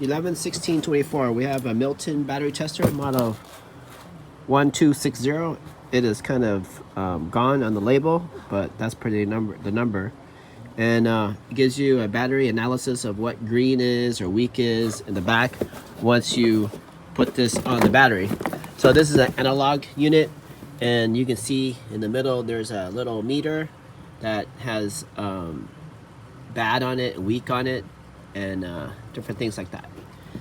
111624. We have a Milton battery tester, model 1260. It is kind of gone on the label, but that's pretty the number. And it gives you a battery analysis of what green is or weak is in the back once you put this on the battery. So this is an analog unit, and you can see in the middle there's a little meter that has bad on it, weak on it, and different things like that.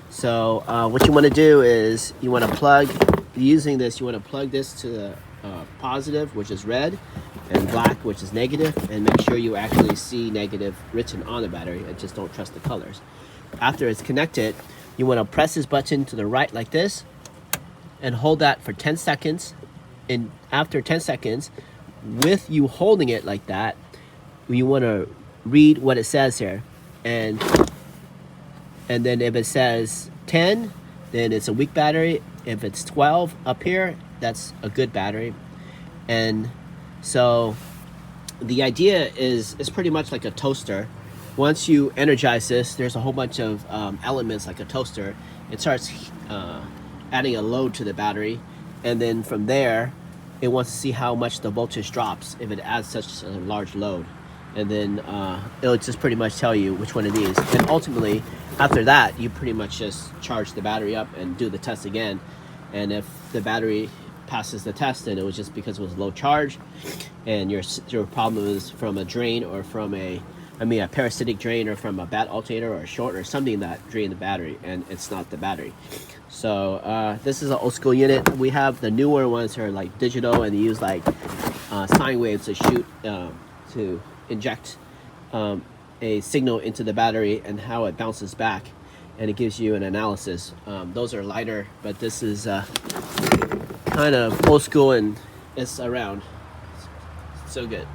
So what you want to do is you want to plug, using this, you want to plug this to the positive, which is red, and black, which is negative, and make sure you actually see negative written on the battery and just don't trust the colors. After it's connected, you want to press this button to the right like this and hold that for 10 seconds. And after 10 seconds, with you holding it like that, you want to read what it says here, and then if it says 10, then it's a weak battery. If it's 12 up here, that's a good battery. And so the idea is it's pretty much like a toaster. Once you energize this, there's a whole bunch of elements like a toaster. It starts adding a load to the battery, and then from there it wants to see how much the voltage drops if it adds such a large load, and then it'll just pretty much tell you which one of these. And ultimately after that, you pretty much just charge the battery up and do the test again. And if the battery passes the test, then it was just because it was low charge, and your problem is from a drain or from a parasitic drain, or from a bad alternator or a short or something that drained the battery, and it's not the battery. So this is an old school unit. We have the newer ones that are like digital, and they use like sine waves to shoot to inject a signal into the battery and how it bounces back, and it gives you an analysis. Those are lighter, but this is kind of old school, and it's around. So good.